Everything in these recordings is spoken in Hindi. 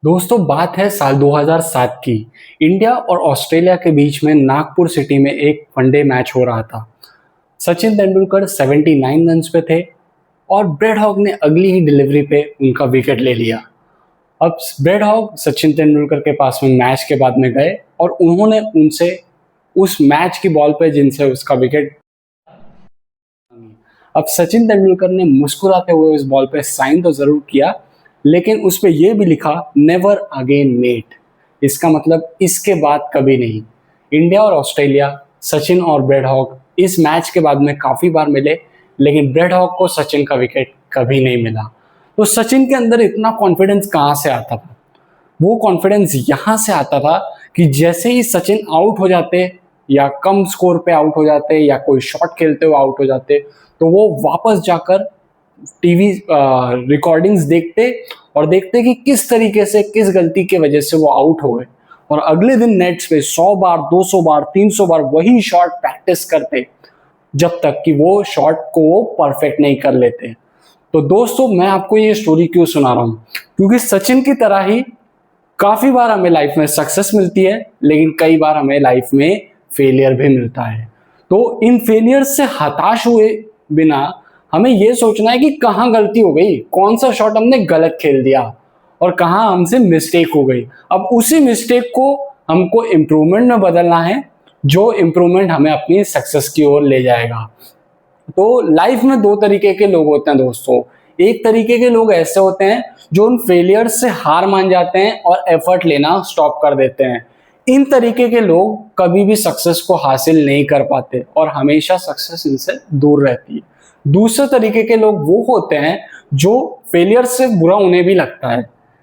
दोस्तों बात है साल 2007 की। इंडिया और ऑस्ट्रेलिया के बीच में नागपुर सिटी में एक वनडे मैच हो रहा था। सचिन तेंदुलकर 79 रन्स पे थे और ब्रेड हॉग ने अगली ही डिलीवरी पे उनका विकेट ले लिया। अब ब्रेड हॉग सचिन तेंदुलकर के पास में मैच के बाद में गए और उन्होंने उनसे उस मैच की बॉल पे जिनसे उसका विकेट, अब सचिन तेंदुलकर ने मुस्कुराते हुए उस बॉल पे साइन तो जरूर किया, लेकिन उस पे ये भी लिखा नेवर अगेन मेट। इसका मतलब इसके बाद कभी नहीं। इंडिया और ऑस्ट्रेलिया, सचिन और ब्रेड हॉग इस मैच के बाद में काफी बार मिले, लेकिन ब्रेड हॉग को सचिन का विकेट कभी नहीं मिला। तो सचिन के अंदर इतना कॉन्फिडेंस कहाँ से आता था? वो कॉन्फिडेंस यहाँ से आता था कि जैसे ही सचिन आउट हो जाते या कम स्कोर पे आउट हो जाते या कोई शॉट खेलते हुए आउट हो जाते, तो वो वापस जाकर टीवी रिकॉर्डिंग्स देखते और देखते कि किस तरीके से, किस गलती की वजह से वो आउट हो गए, और अगले दिन नेट्स पे 100 बार, 200 बार, 300 बार वही शॉट प्रैक्टिस करते जब तक कि वो शॉट को वो परफेक्ट नहीं कर लेते। तो दोस्तों मैं आपको ये स्टोरी क्यों सुना रहा हूँ? क्योंकि सचिन की तरह ही काफी बार हमें लाइफ में सक्सेस मिलती है, लेकिन कई बार हमें लाइफ में फेलियर भी मिलता है। तो इन फेलियर से हताश हुए बिना हमें यह सोचना है कि कहाँ गलती हो गई, कौन सा शॉट हमने गलत खेल दिया और कहाँ हमसे मिस्टेक हो गई। अब उसी मिस्टेक को हमको इम्प्रूवमेंट में बदलना है, जो इम्प्रूवमेंट हमें अपनी सक्सेस की ओर ले जाएगा। तो लाइफ में दो तरीके के लोग होते हैं दोस्तों। एक तरीके के लोग ऐसे होते हैं जो उन फेलियर से हार मान जाते हैं और एफर्ट लेना स्टॉप कर देते हैं। इन तरीके के लोग कभी भी सक्सेस को हासिल नहीं कर पाते और हमेशा सक्सेस इनसे दूर रहती है। दूसरे तरीके के लोग वो होते हैं जो फेलियर से बुरा उन्हें भी लगता है,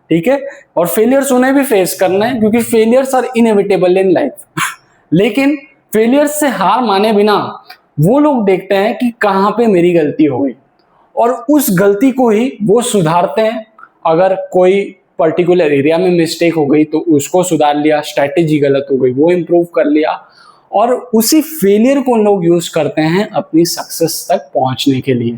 ठीक है, और फेलियर्स उन्हें भी फेस करना है क्योंकि failures are inevitable in life. लेकिन फेलियर्स से हार माने बिना वो लोग देखते हैं कि कहाँ पे मेरी गलती हो गई और उस गलती को ही वो सुधारते हैं। अगर कोई पर्टिकुलर एरिया में मिस्टेक हो गई तो उसको सुधार लिया, स्ट्रैटेजी गलत हो गई वो इम्प्रूव कर लिया, और उसी फेलियर को लोग यूज करते हैं अपनी सक्सेस तक पहुंचने के लिए।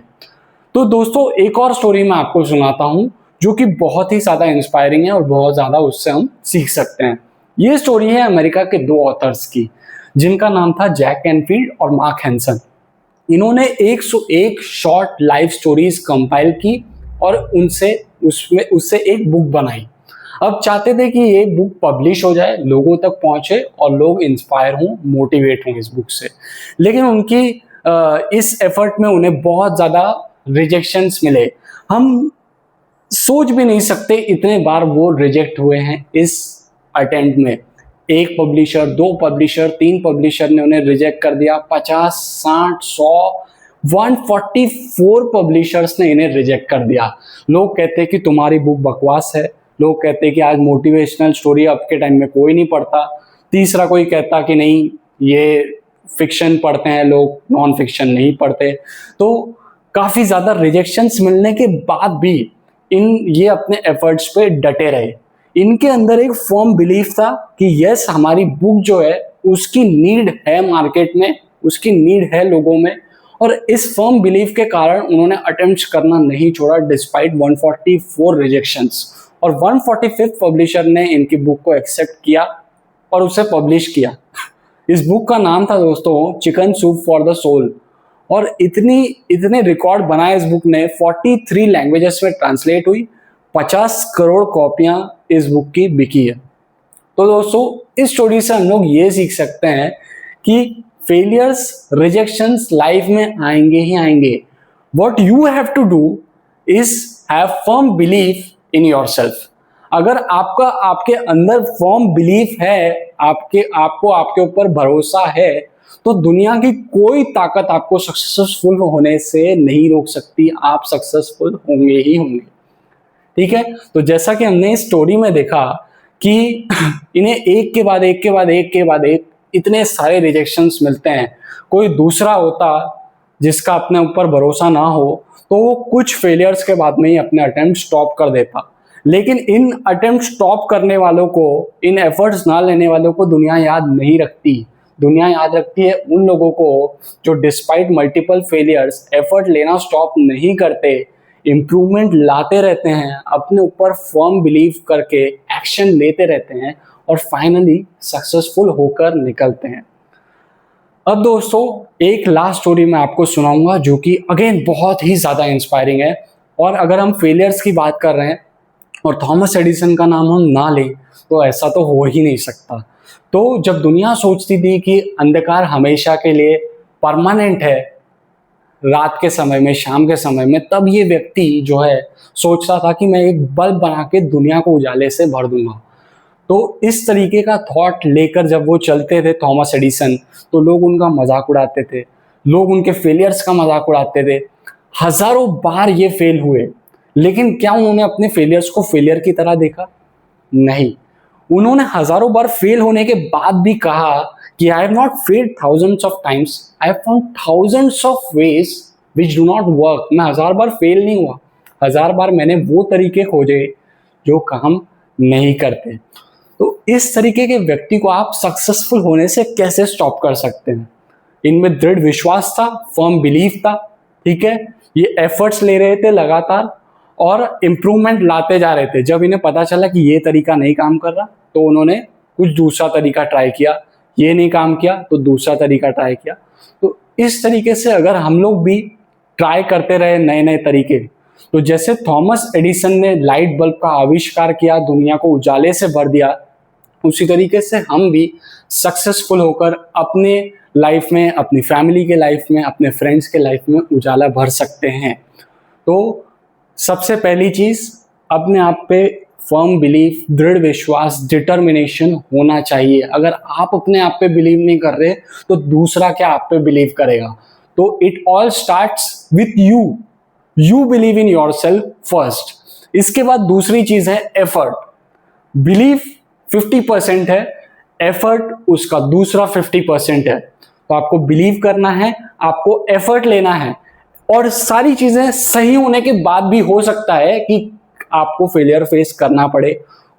तो दोस्तों एक और स्टोरी मैं आपको सुनाता हूं जो कि बहुत ही ज्यादा इंस्पायरिंग है और बहुत ज्यादा उससे हम सीख सकते हैं। ये स्टोरी है अमेरिका के दो ऑथर्स की, जिनका नाम था जैक कैनफील्ड और मार्क हैंसन। इन्होंने 101 शॉर्ट लाइफ स्टोरीज कंपाइल की और उनसे उसमें उससे एक बुक बनाई। अब चाहते थे कि ये बुक पब्लिश हो जाए, लोगों तक पहुंचे और लोग इंस्पायर हों, मोटिवेट हों इस बुक से। लेकिन उनकी इस एफर्ट में उन्हें बहुत ज्यादा रिजेक्शंस मिले। हम सोच भी नहीं सकते इतने बार वो रिजेक्ट हुए हैं इस अटेम्प्ट में। एक पब्लिशर, दो पब्लिशर, तीन पब्लिशर ने उन्हें रिजेक्ट कर दिया। 50, 60, 100, 144 पब्लिशर्स ने इन्हें रिजेक्ट कर दिया। लोग कहते हैं कि तुम्हारी बुक बकवास है, लोग कहते हैं कि आज मोटिवेशनल स्टोरी अब के टाइम में कोई नहीं पढ़ता। तीसरा कोई कहता कि नहीं, ये फिक्शन पढ़ते हैं लोग, नॉन फिक्शन नहीं पढ़ते। तो काफी ज्यादा रिजेक्शंस मिलने के बाद भी ये अपने एफर्ट्स पे डटे रहे। इनके अंदर एक फर्म बिलीफ था कि यस, हमारी बुक जो है उसकी नीड है मार्केट में, उसकी नीड है लोगों में, और इस फर्म बिलीफ के कारण उन्होंने अटेम्प्ट्स करना नहीं छोड़ा डिस्पाइट 144 रिजेक्शंस। और 145th पब्लिशर ने इनकी बुक को एक्सेप्ट किया और उसे पब्लिश किया। इस बुक का नाम था दोस्तों chicken soup for the soul, और इतने रिकॉर्ड बनाए इस बुक ने। 43 लैंग्वेजेस में ट्रांसलेट हुई, 50 करोड़ कॉपियां इस बुक की बिकी है। तो दोस्तों इस स्टोरी से हम लोग ये सीख सकते हैं कि फेलियर्स, रिजेक्शंस लाइफ में आएंगे ही आएंगे। What you have to do is have firm belief in yourself. अगर आपके अंदर फर्म बिलीफ है, आपको आपके ऊपर भरोसा है, तो दुनिया की कोई ताकत आपको सक्सेसफुल होने से नहीं रोक सकती। आप सक्सेसफुल होंगे ही होंगे, ठीक है। तो जैसा कि हमने इस स्टोरी में देखा कि इन्हें एक के बाद एक के बाद एक के बाद एक इतने सारे रिजेक्शंस मिलते हैं। कोई दूसरा होता जिसका अपने ऊपर भरोसा ना हो तो वो कुछ फेलियर्स के बाद में ही अपने अटेम्प्ट स्टॉप कर देता। लेकिन इन अटेम्प्ट स्टॉप करने वालों को, इन एफर्ट्स ना लेने वालों को दुनिया याद नहीं रखती। दुनिया याद रखती है उन लोगों को जो डिस्पाइट मल्टीपल फेलियर्स एफर्ट लेना स्टॉप नहीं करते, इम्प्रूवमेंट लाते रहते हैं, अपने ऊपर फर्म बिलीव करके एक्शन लेते रहते हैं और फाइनली सक्सेसफुल होकर निकलते हैं। अब दोस्तों एक लास्ट स्टोरी मैं आपको सुनाऊंगा जो कि अगेन बहुत ही ज़्यादा इंस्पायरिंग है। और अगर हम फेलियर्स की बात कर रहे हैं और थॉमस एडिसन का नाम हम ना लें तो ऐसा तो हो ही नहीं सकता। तो जब दुनिया सोचती थी कि अंधकार हमेशा के लिए परमानेंट है, रात के समय में, शाम के समय में, तब ये व्यक्ति जो है सोचता था कि मैं एक बल्ब बना के दुनिया को उजाले से भर दूंगा। तो इस तरीके का थॉट लेकर जब वो चलते थे थॉमस एडिसन, तो लोग उनका मजाक उड़ाते थे, लोग उनके फेलियर्स का मजाक उड़ाते थे। हजारों बार ये फेल हुए, लेकिन क्या उन्होंने अपने फेलियर्स को फेलियर की तरह देखा? नहीं। उन्होंने हजारों बार फेल होने के बाद भी कहा कि I have not failed thousands of times, I have found thousands of ways which do not work. मैं हजार बार फेल नहीं हुआ, हजार बार मैंने वो तरीके खोजे जो काम नहीं करते। तो इस तरीके के व्यक्ति को आप सक्सेसफुल होने से कैसे स्टॉप कर सकते हैं? इनमें दृढ़ विश्वास था, फर्म बिलीफ था, ठीक है। ये एफर्ट्स ले रहे थे लगातार और इम्प्रूवमेंट लाते जा रहे थे। जब इन्हें पता चला कि ये तरीका नहीं काम कर रहा तो उन्होंने कुछ दूसरा तरीका ट्राई किया, ये नहीं काम किया तो दूसरा तरीका ट्राई किया। तो इस तरीके से अगर हम लोग भी ट्राई करते रहे नए नए तरीके, तो जैसे थॉमस एडिसन ने लाइट बल्ब का आविष्कार किया, दुनिया को उजाले से भर दिया, उसी तरीके से हम भी सक्सेसफुल होकर अपने लाइफ में, अपनी फैमिली के लाइफ में, अपने फ्रेंड्स के लाइफ में उजाला भर सकते हैं। तो सबसे पहली चीज अपने आप पे फर्म बिलीफ, दृढ़ विश्वास, डिटर्मिनेशन होना चाहिए। अगर आप अपने आप पे बिलीव नहीं कर रहे तो दूसरा क्या आप पे बिलीव करेगा? तो it all starts with you. You believe in yourself first. इसके बाद दूसरी चीज है एफर्ट। बिलीव 50% है, एफर्ट उसका दूसरा 50% है। तो आपको बिलीव करना है, आपको एफर्ट लेना है, और सारी चीजें सही होने के बाद भी हो सकता है कि आपको फेलियर फेस करना पड़े,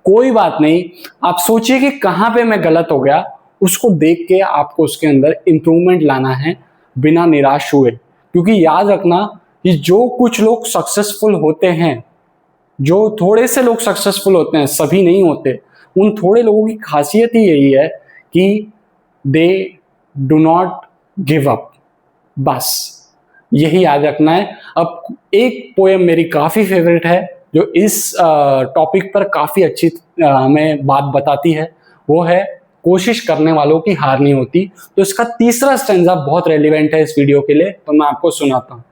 कोई बात नहीं। आप सोचिए कि कहां पे मैं गलत हो गया, उसको देख के आपको उसके अंदर इंप्रूवमेंट लाना है बिना निराश हुए। क्योंकि याद रखना कि जो कुछ लोग सक्सेसफुल होते हैं, जो थोड़े से लोग सक्सेसफुल होते हैं, सभी नहीं होते, उन थोड़े लोगों की खासियत ही यही है कि they do not give up. बस यही याद रखना है। अब एक पोएम मेरी काफी फेवरेट है जो इस टॉपिक पर काफी अच्छी हमें बात बताती है, वो है कोशिश करने वालों की हार नहीं होती। तो इसका तीसरा स्टैंजा बहुत रेलिवेंट है इस वीडियो के लिए, तो मैं आपको सुनाता हूँ।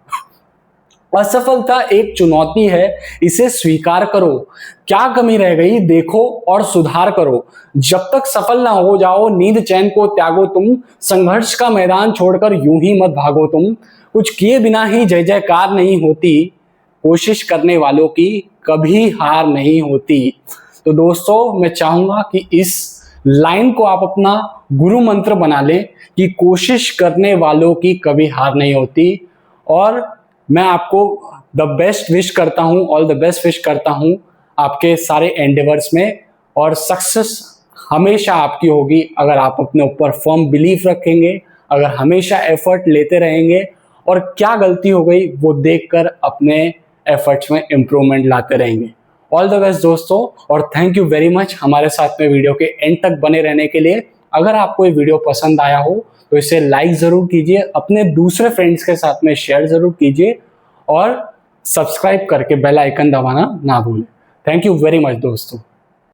असफलता एक चुनौती है, इसे स्वीकार करो। क्या कमी रह गई देखो और सुधार करो। जब तक सफल ना हो जाओ नींद चैन को त्यागो तुम। संघर्ष का मैदान छोड़कर यूं ही मत भागो तुम। कुछ किए बिना ही जय जयकार नहीं होती। कोशिश करने वालों की कभी हार नहीं होती। तो दोस्तों मैं चाहूंगा कि इस लाइन को आप अपना गुरु मंत्र बना लें कि कोशिश करने वालों की कभी हार नहीं होती। और मैं आपको द बेस्ट विश करता हूं, ऑल द बेस्ट विश करता हूं आपके सारे एंडेवर्स में। और सक्सेस हमेशा आपकी होगी अगर आप अपने ऊपर फर्म बिलीफ रखेंगे, अगर हमेशा एफर्ट लेते रहेंगे और क्या गलती हो गई वो देखकर अपने एफर्ट्स में इंप्रूवमेंट लाते रहेंगे। ऑल द बेस्ट दोस्तों, और थैंक यू वेरी मच हमारे साथ में वीडियो के एंड तक बने रहने के लिए। अगर आपको ये वीडियो पसंद आया हो तो इसे लाइक जरूर कीजिए, अपने दूसरे फ्रेंड्स के साथ में शेयर जरूर कीजिए और सब्सक्राइब करके बेल आइकन दबाना ना भूलें। थैंक यू वेरी मच दोस्तों।